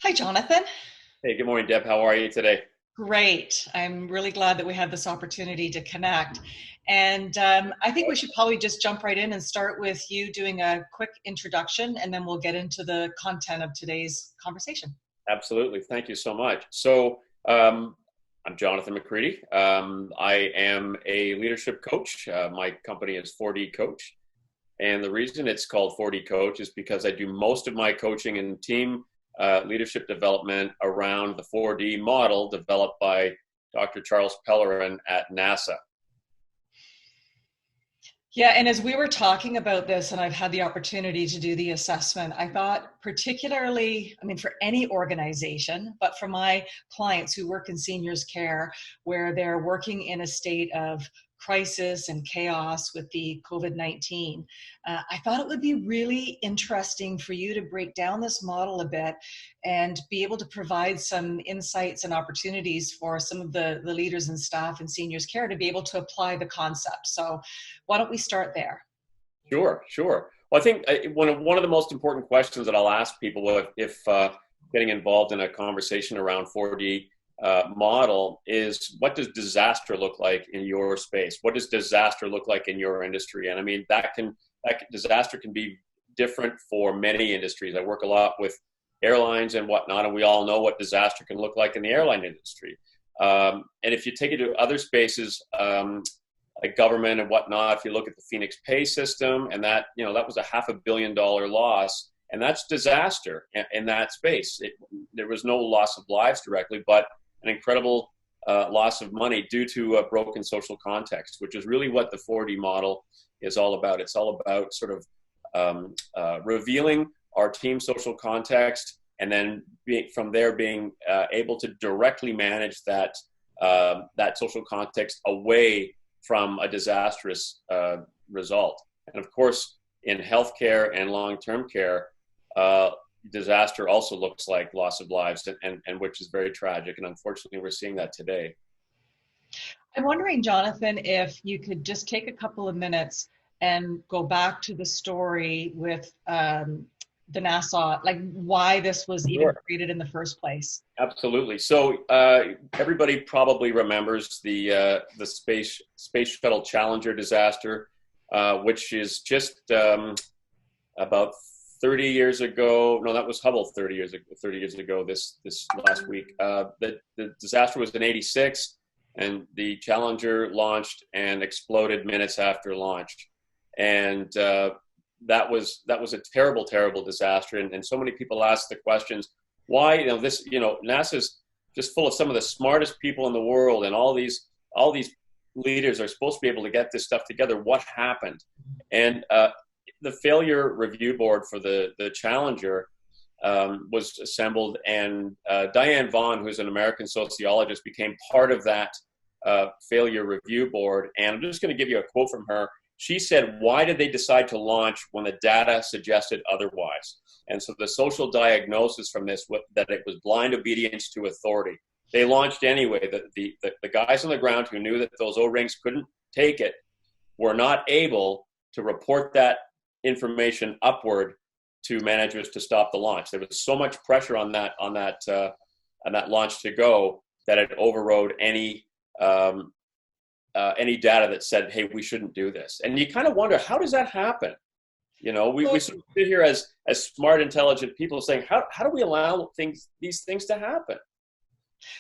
Hi, Jonathan. Hey, good morning, Deb. How are you today? Great. I'm really glad that we have this opportunity to connect. And I think we should probably just jump right in and start with you doing a quick introduction, and then we'll get into the content of today's conversation. Absolutely. Thank you so much. So, I'm Jonathan McCready. I am a leadership coach. My company is 4D Coach. And the reason it's called 4D Coach is because I do most of my coaching and team leadership development around the 4D model developed by Dr. Charles Pellerin at NASA. Yeah, and as we were talking about this, and I've had the opportunity to do the assessment, I thought particularly, I mean, for any organization, but for my clients who work in seniors care, where they're working in a state of crisis and chaos with the COVID-19, I thought it would be really interesting for you to break down this model a bit and be able to provide some insights and opportunities for some of the leaders and staff in seniors care to be able to apply the concept. So why don't we start there? Sure, sure. Well, I think one of the most important questions that I'll ask people if getting involved in a conversation around 4D model is, what does disaster look like in your space? What does disaster look like in your industry? And I mean, disaster can be different for many industries. I work a lot with airlines and whatnot, and we all know what disaster can look like in the airline industry. And if you take it to other spaces, like government and whatnot, if you look at the Phoenix pay system, and that was a $500 million loss, and that's disaster in that space. There was no loss of lives directly, but an incredible loss of money due to a broken social context, which is really what the 4D model is all about. It's all about sort of revealing our team social context, and then from there being able to directly manage that social context away from a disastrous result. And of course, in healthcare and long-term care, disaster also looks like loss of lives, and which is very tragic. And unfortunately, we're seeing that today. I'm wondering, Jonathan, if you could just take a couple of minutes and go back to the story with the NASA, like why this was even Sure. created in the first place. Absolutely. So everybody probably remembers the space shuttle Challenger disaster, which is just about 30 years ago. No, that was Hubble 30 years ago. 30 years ago. This last week. The disaster was in '86, and the Challenger launched and exploded minutes after launch, and that was a terrible, terrible disaster. And so many people ask the questions, why, NASA's just full of some of the smartest people in the world, and all these leaders are supposed to be able to get this stuff together. What happened? And the failure review board for the Challenger was assembled, and Diane Vaughan, who's an American sociologist, became part of that failure review board. And I'm just going to give you a quote from her. She said, "Why did they decide to launch when the data suggested otherwise?" And so the social diagnosis from this was that it was blind obedience to authority. They launched anyway. The guys on the ground who knew that those O-rings couldn't take it were not able to report that information upward to managers to stop the launch. There was so much pressure on that launch to go that it overrode any data that said, "Hey, we shouldn't do this." And you kind of wonder, how does that happen? We sort of sit here as smart, intelligent people saying, how do we allow these things to happen?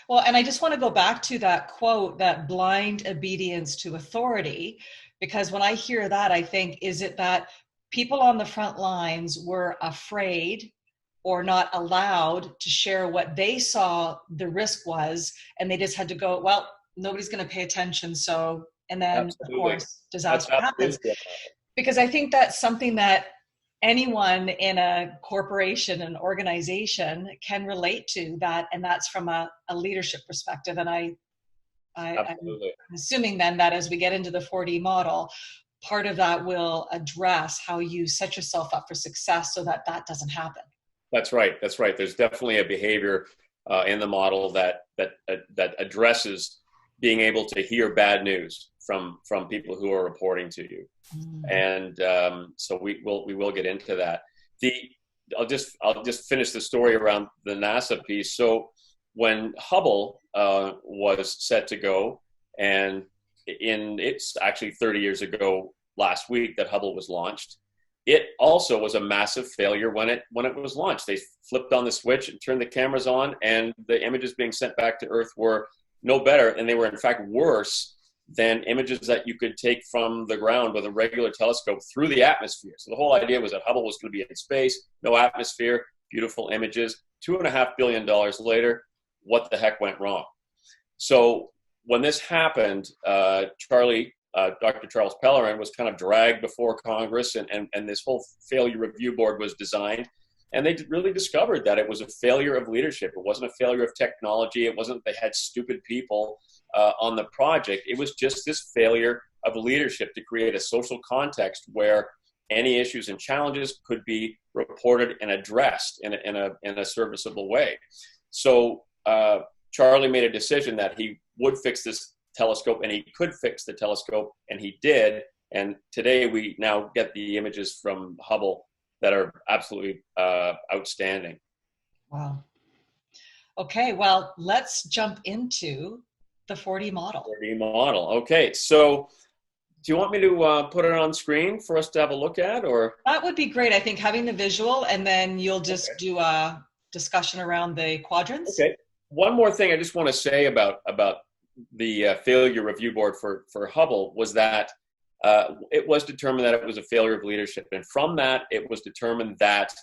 Well, and I just want to go back to that quote, that blind obedience to authority, because when I hear that, I think, is it that people on the front lines were afraid or not allowed to share what they saw the risk was, and they just had to go, well, nobody's going to pay attention. So, and then of Absolutely. course, That's disaster absolutely happens. what Because I think that's something that anyone in a corporation, an organization can relate to that. And that's from a leadership perspective. And I'm Absolutely. assuming then that as we get into the 4D model, part of that will address how you set yourself up for success so that that doesn't happen. That's right. That's right. There's definitely a behavior in the model that addresses being able to hear bad news from people who are reporting to you, Mm. and so we will get into that. The I'll just finish the story around the NASA piece. So when Hubble was set to go, and it's actually 30 years ago last week that Hubble was launched. It also was a massive failure when it was launched. They flipped on the switch and turned the cameras on, and the images being sent back to Earth were no better, and they were in fact worse than images that you could take from the ground with a regular telescope through the atmosphere. So the whole idea was that Hubble was going to be in space, no atmosphere, beautiful images. $2.5 billion later, what the heck went wrong? So when this happened, Dr. Charles Pellerin was kind of dragged before Congress, and this whole failure review board was designed. And they really discovered that it was a failure of leadership. It wasn't a failure of technology. It wasn't they had stupid people on the project. It was just this failure of leadership to create a social context where any issues and challenges could be reported and addressed in a serviceable way. So Charlie made a decision that he would fix this telescope, and he could fix the telescope, and he did. And today we now get the images from Hubble that are absolutely outstanding. Wow. Okay, well, let's jump into the 4D model. 4D model. Okay, so do you want me to put it on screen for us to have a look at, or? That would be great. I think having the visual, and then you'll just do a discussion around the quadrants. Okay. One more thing I just want to say about the failure review board for Hubble was that it was determined that it was a failure of leadership. And from that, it was determined that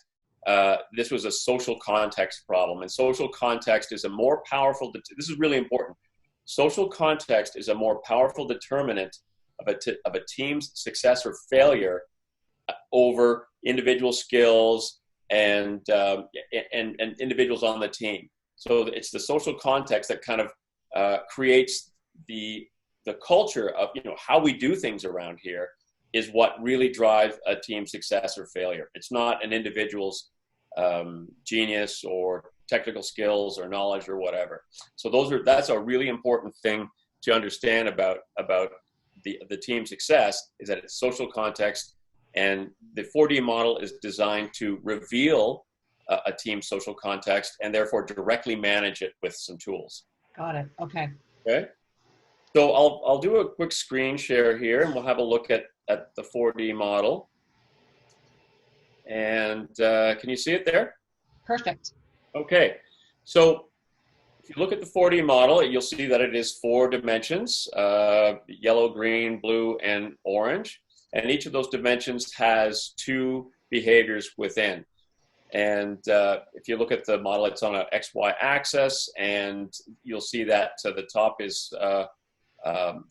this was a social context problem. And social context is a more powerful, this is really important. Social context is a more powerful determinant of a team's success or failure over individual skills and individuals on the team. So it's the social context that kind of creates the culture of, how we do things around here is what really drives a team's success or failure. It's not an individual's genius or technical skills or knowledge or whatever. So that's a really important thing to understand about the team success, is that it's social context, and the 4D model is designed to reveal a team's social context and therefore directly manage it with some tools. Got it. Okay. Okay. So I'll do a quick screen share here, and we'll have a look at the 4D model. And can you see it there? Perfect. Okay. So if you look at the 4D model, you'll see that it is 4 dimensions, yellow, green, blue, and orange. And each of those dimensions has 2 behaviors within. And if you look at the model, it's on an XY axis, and you'll see that the top is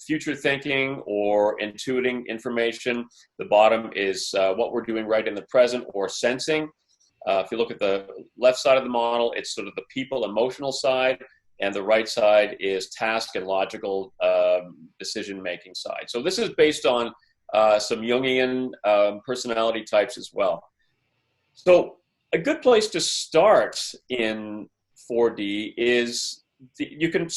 future thinking or intuiting information. The bottom is what we're doing right in the present or sensing. If you look at the left side of the model, it's sort of the people emotional side, and the right side is task and logical decision-making side. So this is based on some Jungian personality types as well. So a good place to start in 4D is you can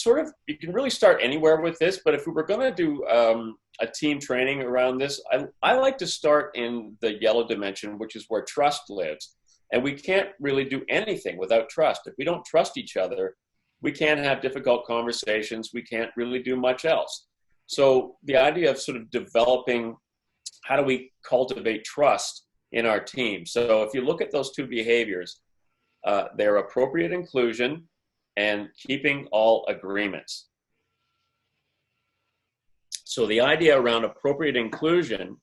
really start anywhere with this, but if we were going to do a team training around this, I like to start in the yellow dimension, which is where trust lives. And we can't really do anything without trust. If we don't trust each other, we can't have difficult conversations. We can't really do much else. So the idea of sort of developing, how do we cultivate trust in our team? So if you look at those 2 behaviors, they're appropriate inclusion and keeping all agreements. So the idea around appropriate inclusion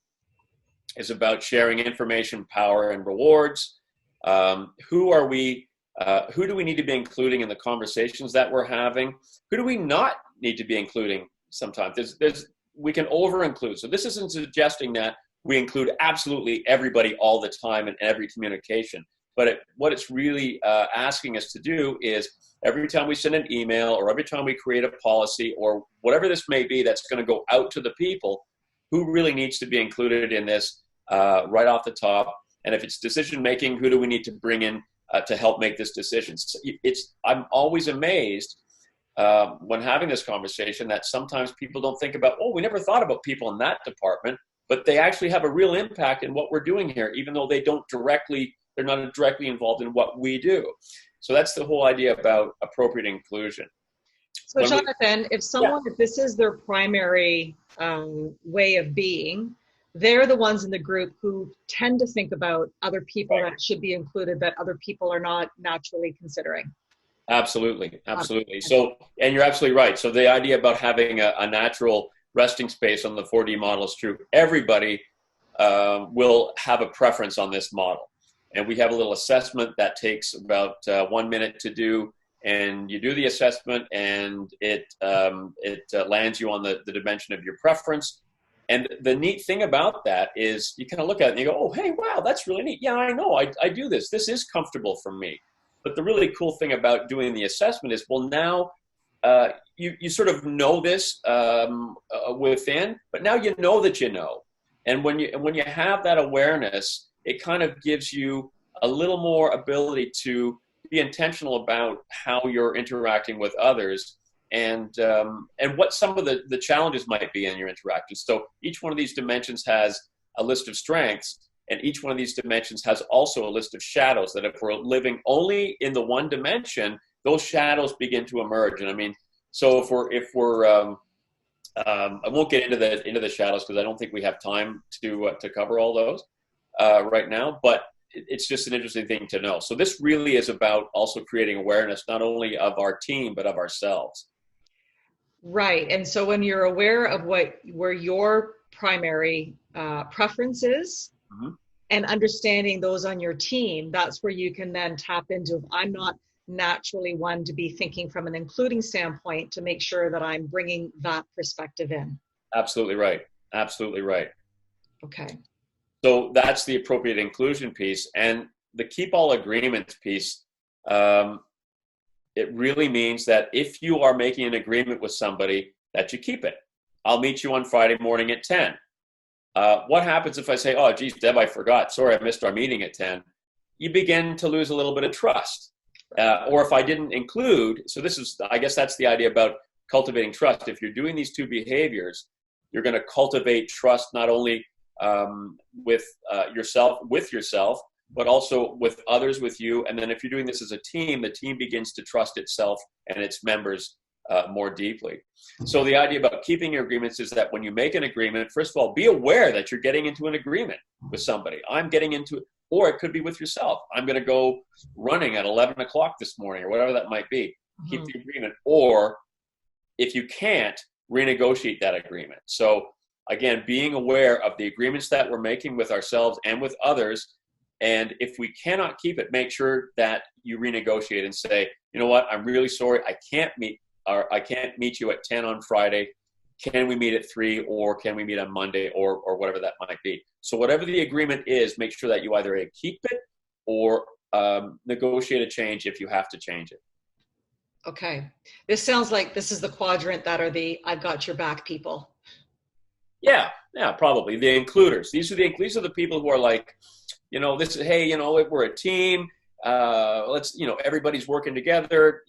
is about sharing information, power, and rewards. Who do we need to be including in the conversations that we're having? Who do we not need to be including sometimes? We can over-include. So this isn't suggesting that we include absolutely everybody all the time in every communication. But what it's really asking us to do is every time we send an email or every time we create a policy or whatever this may be that's going to go out to the people, who really needs to be included in this right off the top? And if it's decision-making, who do we need to bring in to help make this decision? I'm always amazed when having this conversation that sometimes people don't think about, we never thought about people in that department, but they actually have a real impact in what we're doing here, even though they don't directly they're not directly involved in what we do. So that's the whole idea about appropriate inclusion. So Jonathan, Yeah. if this is their primary way of being, they're the ones in the group who tend to think about other people Right. that should be included that other people are not naturally considering. Absolutely, absolutely. So, and you're absolutely right. So the idea about having a natural resting space on the 4D model is true. Everybody will have a preference on this model. And we have a little assessment that takes about 1 minute to do. And you do the assessment, and it lands you on the dimension of your preference. And the neat thing about that is you kind of look at it and you go, oh, hey, wow, that's really neat. Yeah, I know. I do this. This is comfortable for me. But the really cool thing about doing the assessment is, well, now you sort of know this within, but now you know that you know. And when you have that awareness, it kind of gives you a little more ability to be intentional about how you're interacting with others, and what some of the challenges might be in your interactions. So each one of these dimensions has a list of strengths, and each one of these dimensions has also a list of shadows that if we're living only in the one dimension, those shadows begin to emerge. And I mean, so if we're I won't get into the shadows because I don't think we have time to cover all those right now, but it's just an interesting thing to know. So this really is about also creating awareness, not only of our team, but of ourselves. Right. And so when you're aware of where your primary preference is, Mm-hmm. and understanding those on your team, that's where you can then tap into, I'm not naturally one to be thinking from an including standpoint, to make sure that I'm bringing that perspective in. Absolutely right. Absolutely right. Okay. So that's the appropriate inclusion piece. And the keep all agreements piece, it really means that if you are making an agreement with somebody, that you keep it. I'll meet you on Friday morning at 10. What happens if I say, oh, geez, Deb, I forgot. Sorry, I missed our meeting at 10. You begin to lose a little bit of trust. Or if I didn't include, so I guess that's the idea about cultivating trust. If you're doing these two behaviors, you're going to cultivate trust not only with yourself, but also with others with you. And then if you're doing this as a team, the team begins to trust itself and its members more deeply. So the idea about keeping your agreements is that when you make an agreement, first of all, be aware that you're getting into an agreement with somebody. I'm getting into it, or it could be with yourself. I'm going to go running at 11 o'clock this morning, or whatever that might be. Mm-hmm. Keep the agreement. Or if you can't, renegotiate that agreement. So again, being aware of the agreements that we're making with ourselves and with others. And if we cannot keep it, make sure that you renegotiate and say, you know what, I'm really sorry, I can't meet you at 10 on Friday. Can we meet at 3, or can we meet on Monday, or whatever that might be? So whatever the agreement is, make sure that you either keep it or negotiate a change if you have to change it. Okay. This sounds like this is the quadrant that are the I've got your back people. Yeah, probably. The includers. These are the people who are like, this is, hey, we're a team. Let's, everybody's working together,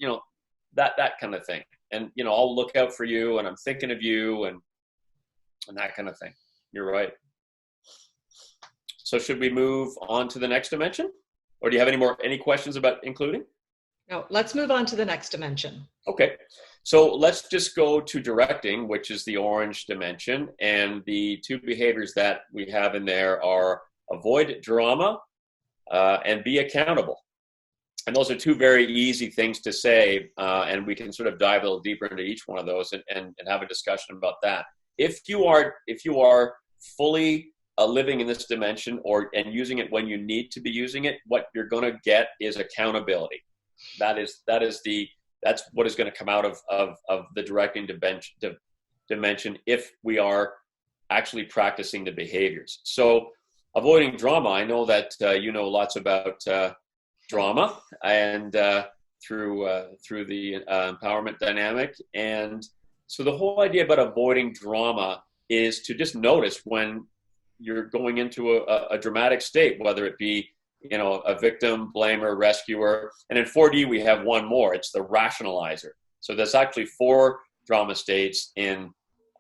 that kind of thing. And, I'll look out for you, and I'm thinking of you, and that kind of thing. You're right. So should we move on to the next dimension? Or do you have any questions about including? No, let's move on to the next dimension. Okay. So let's just go to directing, which is the orange dimension. And the two behaviors that we have in there are avoid drama and be accountable. And those are two very easy things to say, and we can sort of dive a little deeper into each one of those and have a discussion about that. If you are fully living in this dimension and using it when you need to be using it, what you're going to get is accountability. That's what is going to come out of the directing dimension if we are actually practicing the behaviors. So avoiding drama, I know that you know lots about drama and through the empowerment dynamic. And so the whole idea about avoiding drama is to just notice when you're going into a dramatic state, whether it be a victim, blamer, rescuer. And in 4D, we have one more. It's the rationalizer. So there's actually 4 drama states in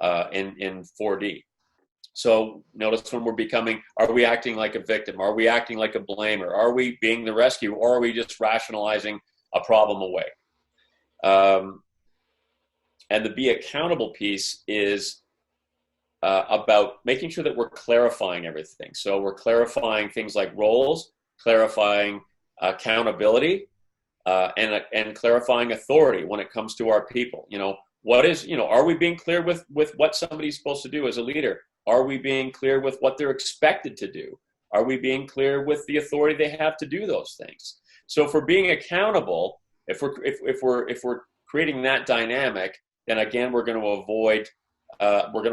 4D. So notice when are we acting like a victim? Are we acting like a blamer? Are we being the rescue, or are we just rationalizing a problem away? And the be accountable piece is about making sure that we're clarifying everything. So we're clarifying things like roles, clarifying accountability, and clarifying authority when it comes to our people. Are we being clear with what somebody's supposed to do as a leader? Are we being clear with what they're expected to do? Are we being clear with the authority they have to do those things? So if we're being accountable, if we're creating that dynamic, then again we're going to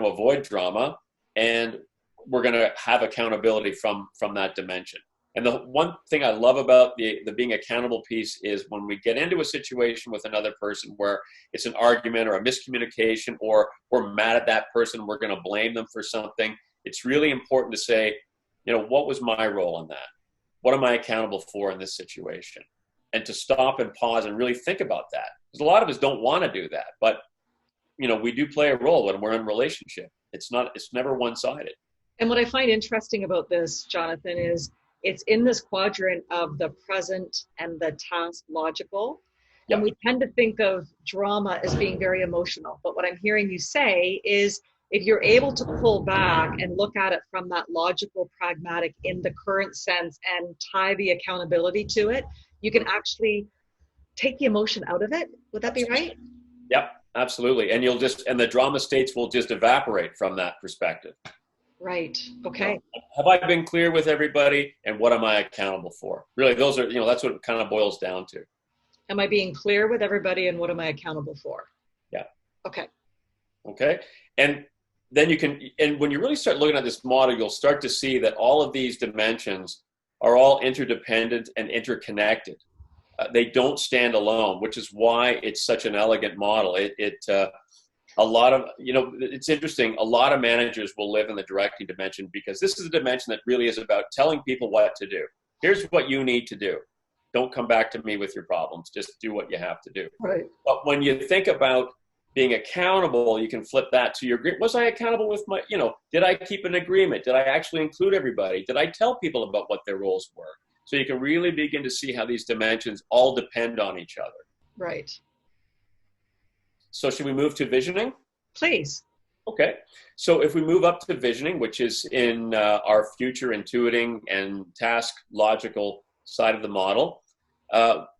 avoid drama, and we're going to have accountability from that dimension. And the one thing I love about the being accountable piece is when we get into a situation with another person where it's an argument or a miscommunication, or we're mad at that person, we're going to blame them for something. It's really important to say, what was my role in that? What am I accountable for in this situation? And to stop and pause and really think about that. Because a lot of us don't want to do that, but we do play a role when we're in a relationship. It's never one-sided. And what I find interesting about this, Jonathan, is it's in this quadrant of the present and the task logical. Yep. And we tend to think of drama as being very emotional. But what I'm hearing you say is if you're able to pull back and look at it from that logical, pragmatic, in the current sense, and tie the accountability to it, you can actually take the emotion out of it. Would that be right? Yep, absolutely. And the drama states will just evaporate from that perspective. Right. Okay. Have I been clear with everybody, and what am I accountable for? Really, those are, that's what it kind of boils down to. Am I being clear with everybody, and what am I accountable for? Yeah. Okay. And then and when you really start looking at this model, you'll start to see that all of these dimensions are all interdependent and interconnected. They don't stand alone, which is why it's such an elegant model. It's interesting. A lot of managers will live in the directing dimension because this is a dimension that really is about telling people what to do. Here's what you need to do. Don't come back to me with your problems. Just do what you have to do. Right. But when you think about being accountable, you can flip that to was I accountable with did I keep an agreement? Did I actually include everybody? Did I tell people about what their roles were? So you can really begin to see how these dimensions all depend on each other. Right. So should we move to visioning? Please. Okay. So if we move up to visioning, which is in our future intuiting and task logical side of the model,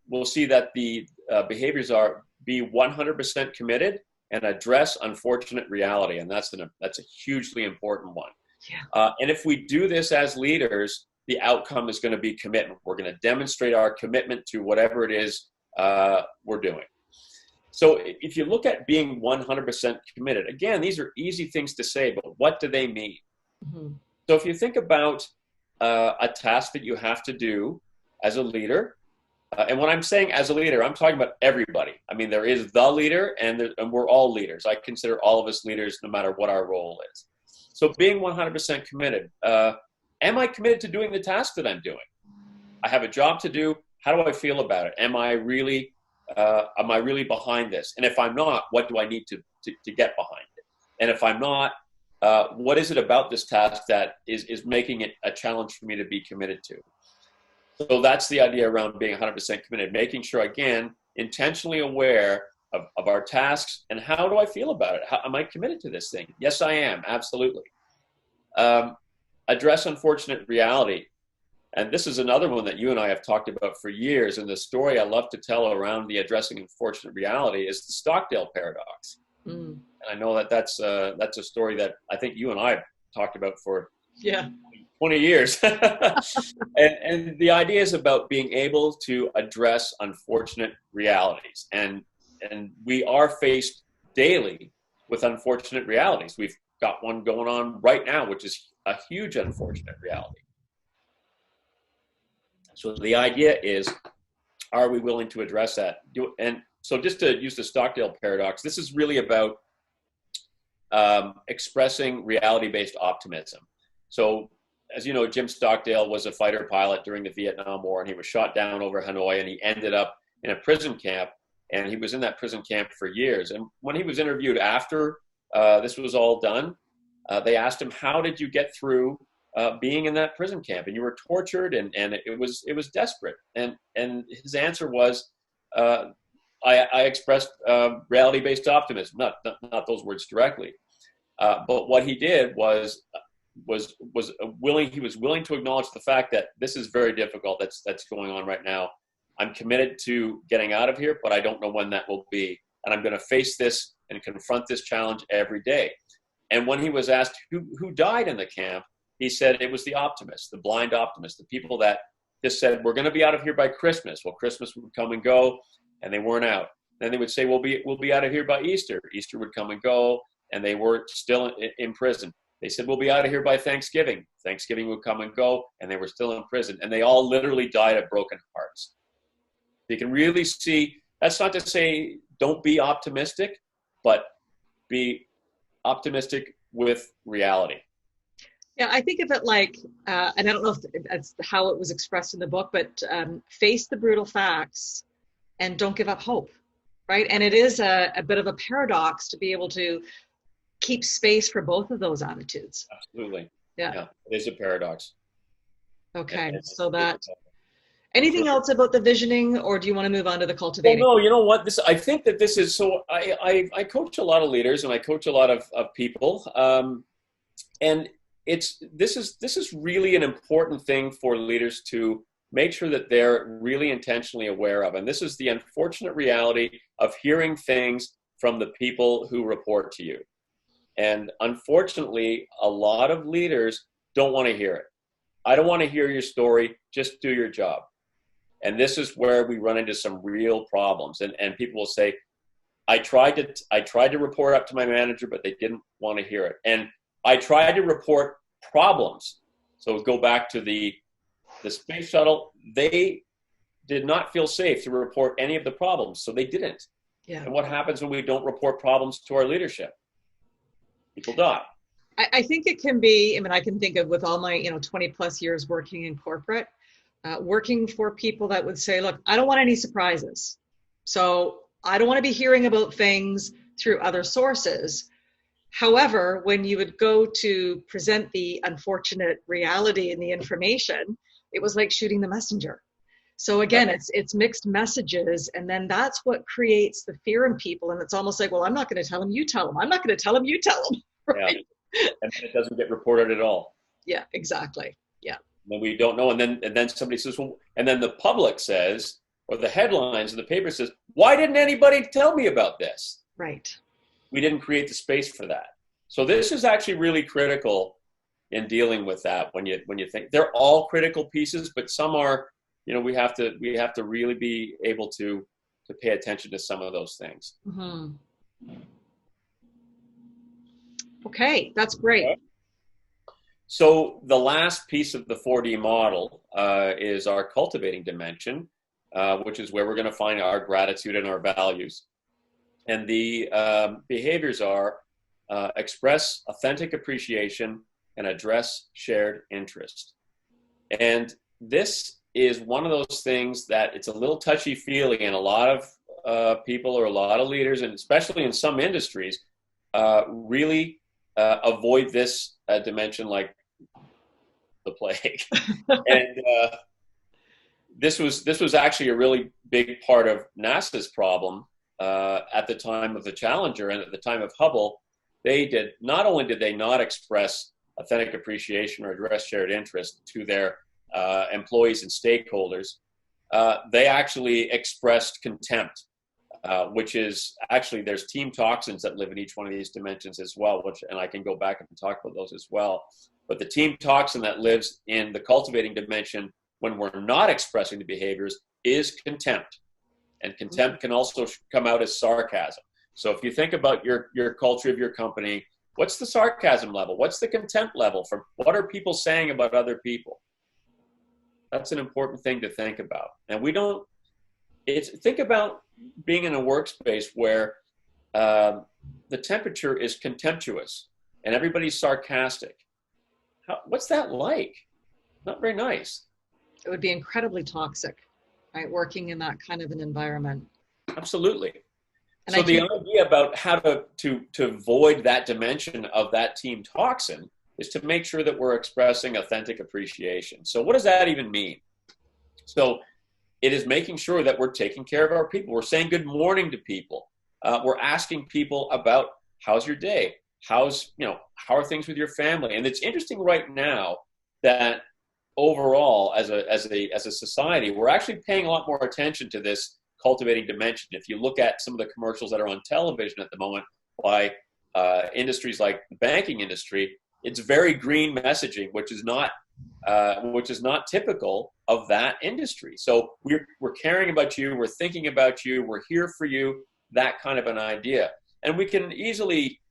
we'll see that the behaviors are be 100% committed and address unfortunate reality. And that's a hugely important one. Yeah. And if we do this as leaders, the outcome is going to be commitment. We're going to demonstrate our commitment to whatever it is we're doing. So if you look at being 100% committed, again, these are easy things to say, but what do they mean? Mm-hmm. So if you think about a task that you have to do as a leader, and when I'm saying as a leader, I'm talking about everybody. I mean, there is the leader, and we're all leaders. I consider all of us leaders no matter what our role is. So being 100% committed, am I committed to doing the task that I'm doing? I have a job to do. How do I feel about it? Am I really behind this? And if I'm not, what do I need to get behind it? And if I'm not, what is it about this task that is making it a challenge for me to be committed to? So that's the idea around being 100% committed, making sure, again, intentionally aware of our tasks and how do I feel about it? How, am I committed to this thing? Yes, I am. Absolutely. Address unfortunate reality. And this is another one that you and I have talked about for years. And the story I love to tell around the addressing unfortunate reality is the Stockdale paradox. Mm. And I know that's a story that I think you and I have talked about for 20 years. and the idea is about being able to address unfortunate realities. And we are faced daily with unfortunate realities. We've got one going on right now, which is a huge unfortunate reality. So the idea is, are we willing to address that? And so just to use the Stockdale paradox, this is really about expressing reality-based optimism. So as you know, Jim Stockdale was a fighter pilot during the Vietnam War, and he was shot down over Hanoi, and he ended up in a prison camp, and he was in that prison camp for years. And when he was interviewed after this was all done, they asked him, how did you get through being in that prison camp? And you were tortured, and it was desperate. And his answer was, I expressed reality-based optimism, not those words directly, but what he did was willing. He was willing to acknowledge the fact that this is very difficult. That's going on right now. I'm committed to getting out of here, but I don't know when that will be. And I'm going to face this and confront this challenge every day. And when he was asked who died in the camp, he said it was the optimists, the blind optimists, the people that just said, we're going to be out of here by Christmas. Well, Christmas would come and go, and they weren't out. Then they would say, we'll be out of here by Easter. Easter would come and go, and they were still in prison. They said, we'll be out of here by Thanksgiving. Thanksgiving would come and go, and they were still in prison. And they all literally died of broken hearts. You can really see, that's not to say don't be optimistic, but be optimistic with reality. Yeah, I think of it like, and I don't know if that's how it was expressed in the book, but face the brutal facts and don't give up hope, right? And it is a bit of a paradox to be able to keep space for both of those attitudes. Absolutely. Yeah. It is a paradox. Okay, so that... Anything else about the visioning, or do you want to move on to the cultivating? Well, no, you know what? I think that this is so. I coach a lot of leaders, and I coach a lot of people, and this is really an important thing for leaders to make sure that they're really intentionally aware of. And this is the unfortunate reality of hearing things from the people who report to you. And unfortunately, a lot of leaders don't want to hear it. I don't want to hear your story. Just do your job. And this is where we run into some real problems. And people will say, I tried to report up to my manager, but they didn't want to hear it. And I tried to report problems. So go back to the space shuttle. They did not feel safe to report any of the problems, so they didn't. Yeah. And what happens when we don't report problems to our leadership? People die. I think it can be, I mean, I can think of with all my 20 plus years working in corporate, working for people that would say, look, I don't want any surprises. So I don't want to be hearing about things through other sources. However, when you would go to present the unfortunate reality and the information, it was like shooting the messenger. So again, it's mixed messages. And then that's what creates the fear in people. And it's almost like, well, I'm not going to tell them, you tell them. I'm not going to tell them, you tell them. Right? Yeah. And then it doesn't get reported at all. Yeah, exactly. Yeah. Then we don't know. And then somebody says, well, and then the public says, or the headlines in the paper says, why didn't anybody tell me about this? Right. We didn't create the space for that. So this is actually really critical in dealing with that. When you think they're all critical pieces, but some are, we have to really be able to pay attention to some of those things. Mm-hmm. Okay, that's great. Okay. So the last piece of the 4D model is our cultivating dimension, which is where we're going to find our gratitude and our values. And the behaviors are express authentic appreciation and address shared interest. And this is one of those things that it's a little touchy-feely, and a lot of people or a lot of leaders, and especially in some industries, really avoid this dimension like the plague. And this was actually a really big part of NASA's problem at the time of the Challenger and at the time of Hubble. Not only did they not express authentic appreciation or address shared interest to their employees and stakeholders, they actually expressed contempt, which is actually, there's team toxins that live in each one of these dimensions as well, and I can go back and talk about those as well. But the team toxin that lives in the cultivating dimension when we're not expressing the behaviors is contempt. And contempt can also come out as sarcasm. So if you think about your culture of your company, what's the sarcasm level? What's the contempt level? From what are people saying about other people? That's an important thing to think about. And think about being in a workspace where the temperature is contemptuous and everybody's sarcastic. What's that like? Not very nice. It would be incredibly toxic, right? Working in that kind of an environment. Absolutely. And I So the do. idea about how to avoid that dimension of that team toxin is to make sure that we're expressing authentic appreciation. So what does that even mean? So it is making sure that we're taking care of our people. We're saying good morning to people. We're asking people about how's your day? How are things with your family? And it's interesting right now that overall, as a society, we're actually paying a lot more attention to this cultivating dimension. If you look at some of the commercials that are on television at the moment by industries like the banking industry, it's very green messaging, which is not typical of that industry. So we're caring about you, we're thinking about you, we're here for you, that kind of an idea. And we can easily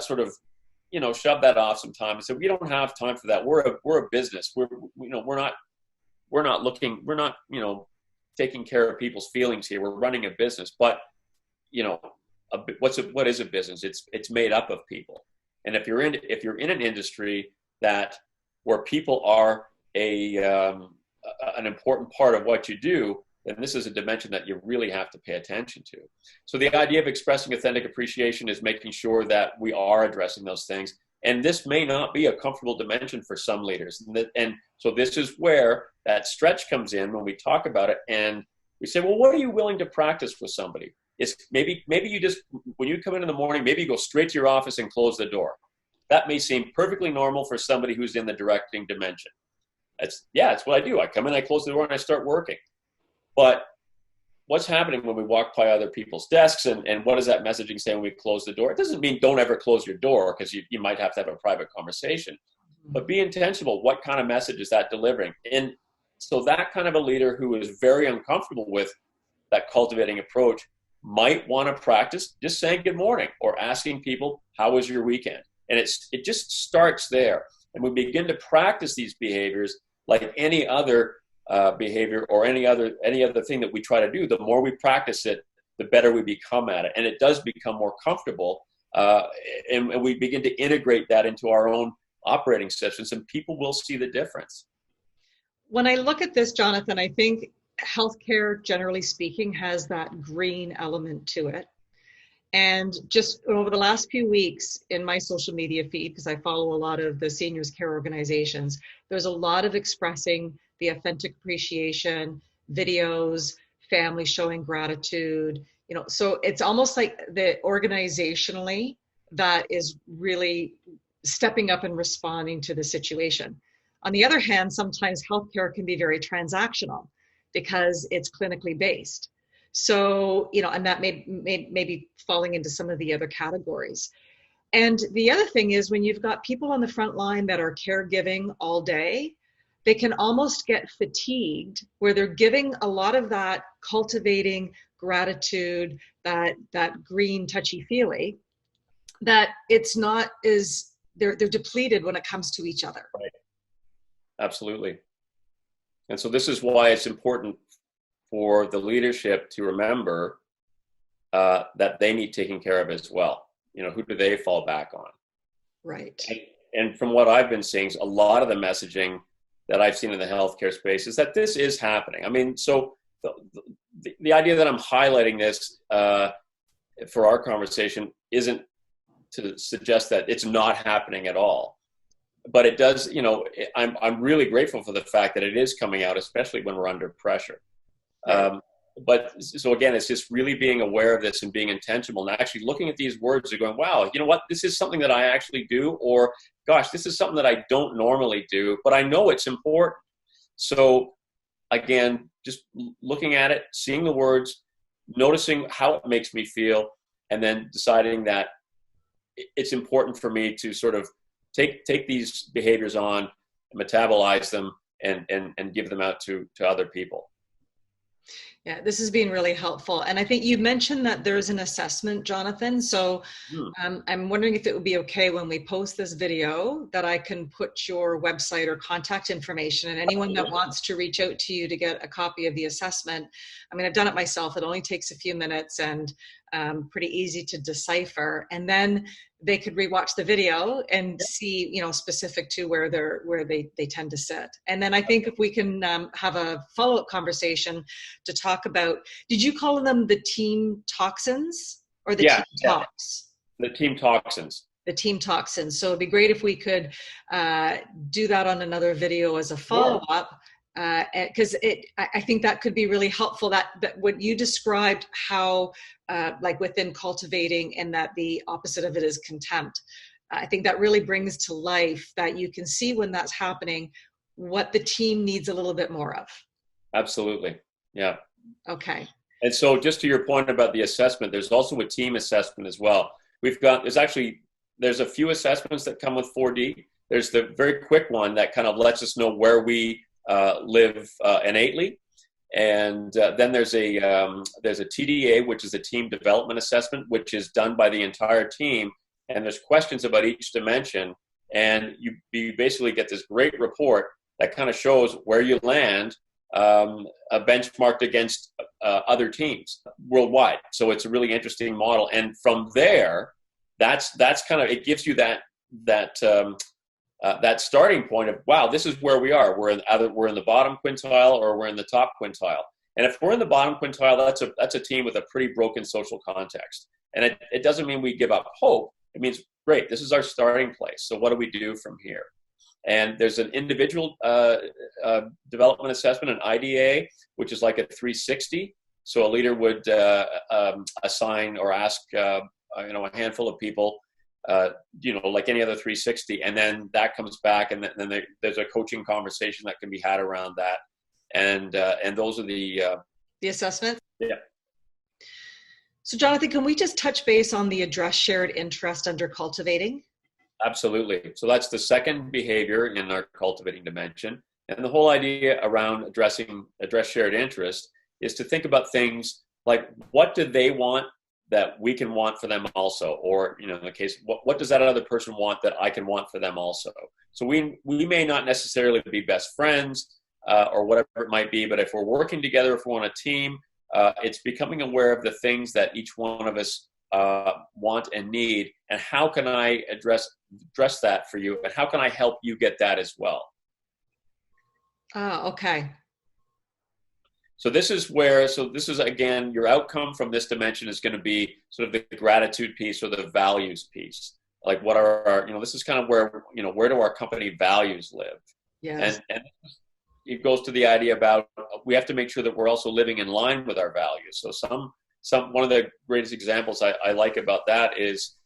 sort of shove that off sometimes and say we don't have time for that. We're a business. We're not looking. We're not taking care of people's feelings here. We're running a business, but what is a business? It's made up of people. And if you're in an industry where people are an important part of what you do, then this is a dimension that you really have to pay attention to. So the idea of expressing authentic appreciation is making sure that we are addressing those things. And this may not be a comfortable dimension for some leaders. And so this is where that stretch comes in when we talk about it. And we say, well, what are you willing to practice with somebody? It's maybe you just, when you come in the morning, maybe you go straight to your office and close the door. That may seem perfectly normal for somebody who's in the directing dimension. It's what I do. I come in, I close the door, and I start working. But what's happening when we walk by other people's desks, and what does that messaging say when we close the door? It doesn't mean don't ever close your door, because you might have to have a private conversation. But be intentional. What kind of message is that delivering? And so that kind of a leader who is very uncomfortable with that cultivating approach might want to practice just saying good morning or asking people, how was your weekend? And it just starts there. And we begin to practice these behaviors like any other behavior or any other thing that we try to do. The more we practice it, the better we become at it. And it does become more comfortable. And we begin to integrate that into our own operating systems, and people will see the difference. When I look at this, Jonathan, I think healthcare, generally speaking, has that green element to it. And just over the last few weeks in my social media feed, because I follow a lot of the seniors care organizations, there's a lot of expressing the authentic appreciation, videos, family showing gratitude, so it's almost like the organizationally that is really stepping up and responding to the situation. On the other hand, sometimes healthcare can be very transactional because it's clinically based. So, and that may be falling into some of the other categories. And the other thing is when you've got people on the front line that are caregiving all day, they can almost get fatigued where they're giving a lot of that cultivating gratitude, that green touchy-feely, that it's not as, they're depleted when it comes to each other. Right. Absolutely. And so this is why it's important for the leadership to remember that they need taking care of as well. Who do they fall back on? Right. And from what I've been seeing, a lot of the messaging that I've seen in the healthcare space is that this is happening. I mean, so the idea that I'm highlighting this for our conversation isn't to suggest that it's not happening at all. But it does, I'm really grateful for the fact that it is coming out, especially when we're under pressure. But so again, it's just really being aware of this and being intentional and actually looking at these words and going, wow, you know what, this is something that I actually do, or gosh, this is something that I don't normally do, but I know it's important. So again, just looking at it, seeing the words, noticing how it makes me feel, and then deciding that it's important for me to sort of take these behaviors on, metabolize them, and give them out to other people. Yeah, this has been really helpful. And I think you mentioned that there's an assessment, Jonathan. So I'm wondering if it would be okay when we post this video that I can put your website or contact information, and anyone that wants to reach out to you to get a copy of the assessment. I mean, I've done it myself. It only takes a few minutes and pretty easy to decipher. And then they could rewatch the video and see, specific to where they tend to sit. And then I think if we can have a follow-up conversation to talk about, did you call them the team toxins? or the Yeah, team yeah, talks? the team toxins. The team toxins. So it'd be great if we could do that on another video as a Sure. follow-up, because I think that could be really helpful. That what you described, how like within cultivating, and that the opposite of it is contempt. I think that really brings to life that you can see when that's happening, what the team needs a little bit more of. Absolutely. Yeah. Okay. And so just to your point about the assessment, there's also a team assessment as well. There's a few assessments that come with 4D. There's the very quick one that kind of lets us know where we live innately. And then there's a TDA, which is a team development assessment, which is done by the entire team. And there's questions about each dimension. And you basically get this great report that kind of shows where you land, benchmarked against other teams worldwide. So it's a really interesting model. And from there, that's kind of, it gives you that starting point of, wow, this is where we are. We're in the bottom quintile or we're in the top quintile. And if we're in the bottom quintile, that's a team with a pretty broken social context. And it doesn't mean we give up hope. It means, great, this is our starting place. So what do we do from here? And there's an individual development assessment, an IDA, which is like a 360. So a leader would assign or ask a handful of people, like any other 360, and then that comes back, and then there's a coaching conversation that can be had around that, and those are the assessments. Yeah. So Jonathan, can we just touch base on the address shared interest under cultivating? Absolutely. So that's the second behavior in our cultivating dimension. And the whole idea around address shared interest is to think about things like, what do they want that we can want for them also? Or, in the case, what does that other person want that I can want for them also? So we may not necessarily be best friends or whatever it might be, but if we're working together, if we're on a team, it's becoming aware of the things that each one of us want and need, and how can I address that for you, and how can I help you get that as well? Okay. So this is again, your outcome from this dimension is going to be sort of the gratitude piece or the values piece. Like, what are our, this is kind of where do our company values live? Yes. And it goes to the idea about, we have to make sure that we're also living in line with our values. So one of the greatest examples I like about that is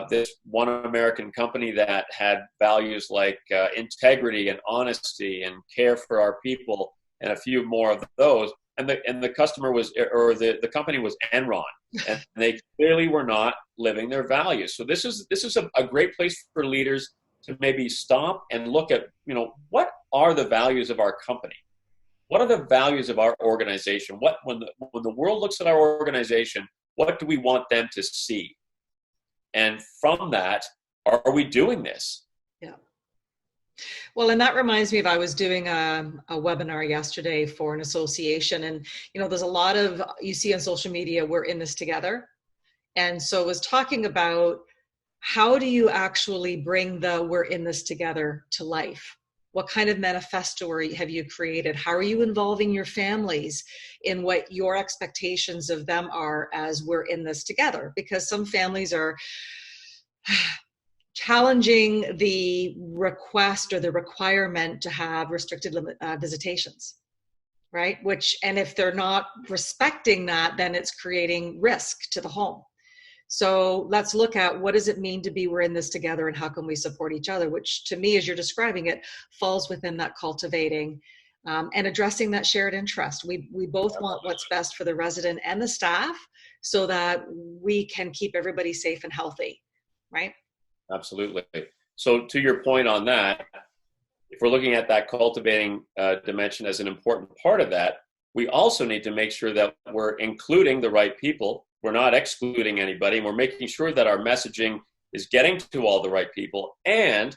this one American company that had values like integrity and honesty and care for our people, and a few more of those. And the customer was, or the company was Enron, and they clearly were not living their values. So this is a great place for leaders to maybe stop and look at, what are the values of our company? What are the values of our organization? When the world looks at our organization, what do we want them to see? And from that, are we doing this? Yeah. Well, and that reminds me of, I was doing a webinar yesterday for an association, and there's a lot of, you see on social media, we're in this together. And so I was talking about, how do you actually bring the we're in this together to life? What kind of manifesto have you created? How are you involving your families in what your expectations of them are as we're in this together? Because some families are challenging the request or the requirement to have restricted visitations, right? And if they're not respecting that, then it's creating risk to the home. So let's look at, what does it mean to be we're in this together, and how can we support each other, which to me, as you're describing it, falls within that cultivating and addressing that shared interest. We both want what's best for the resident and the staff, so that we can keep everybody safe and healthy, right? Absolutely. So to your point on that, if we're looking at that cultivating dimension as an important part of that, we also need to make sure that we're including the right people. We're not excluding anybody, and we're making sure that our messaging is getting to all the right people. And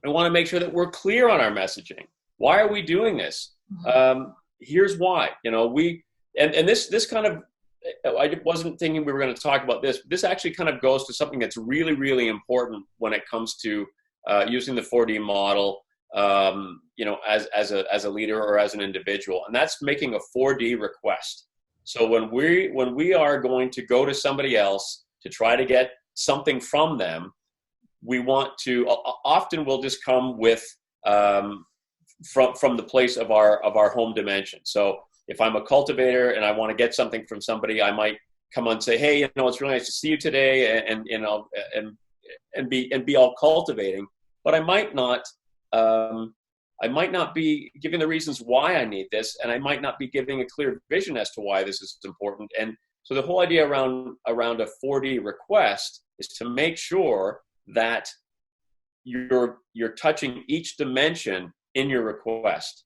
we want to make sure that we're clear on our messaging. Why are we doing this? Here's why. This kind of, I wasn't thinking we were going to talk about this. This actually kind of goes to something that's really, really important when it comes to using the 4D model, as a leader or as an individual, and that's making a 4D request. So when we are going to go to somebody else to try to get something from them, we want to often we'll just come with from the place of our home dimension. So if I'm a cultivator and I want to get something from somebody, I might come on and say, hey, it's really nice to see you today, and be all cultivating, but I might not be giving the reasons why I need this, and I might not be giving a clear vision as to why this is important. And so the whole idea around a 4D request is to make sure that you're touching each dimension in your request.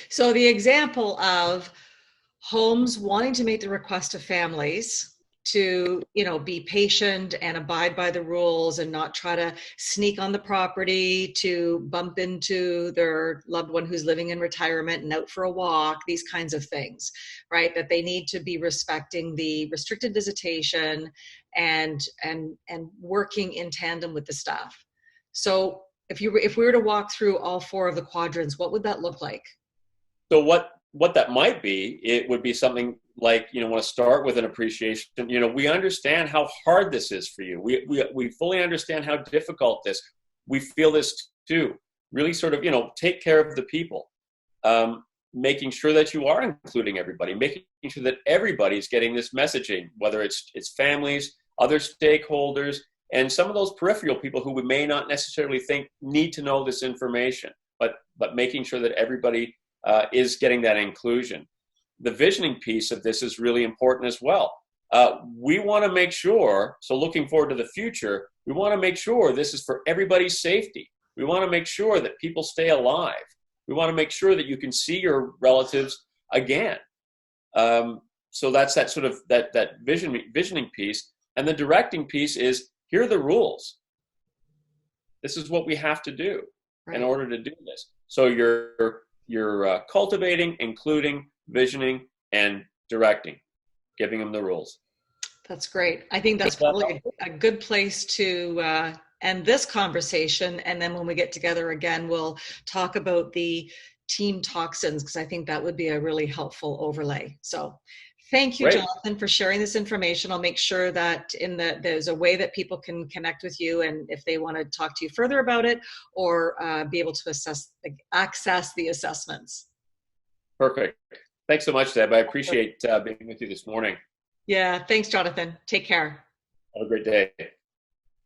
So the example of homes wanting to make the request to families to, be patient and abide by the rules and not try to sneak on the property to bump into their loved one who's living in retirement and out for a walk, these kinds of things, right? That they need to be respecting the restricted visitation and working in tandem with the staff. So if we were to walk through all four of the quadrants, what would that look like? So what that might be, it would be something like, want to start with an appreciation. We understand how hard this is for you. We fully understand how difficult this. We feel this too. Really sort of, take care of the people. Making sure that you are including everybody, making sure that everybody's getting this messaging, whether it's families, other stakeholders, and some of those peripheral people who we may not necessarily think need to know this information, but making sure that everybody is getting that inclusion. The visioning piece of this is really important as well. We want to make sure, so looking forward to the future, we want to make sure this is for everybody's safety. We want to make sure that people stay alive. We want to make sure that you can see your relatives again. So that's that sort of that visioning piece. And the directing piece is, here are the rules. This is what we have to do in order to do this. So you're cultivating, including, visioning, and directing, giving them the rules. That's great. I think that's probably a good place to end this conversation. And then when we get together again, we'll talk about the team toxins, because I think that would be a really helpful overlay. So thank you, Jonathan, for sharing this information. I'll make sure that there's a way that people can connect with you, and if they want to talk to you further about it, or be able to access the assessments. Perfect. Thanks so much, Deb. I appreciate being with you this morning. Yeah, thanks, Jonathan. Take care. Have a great day.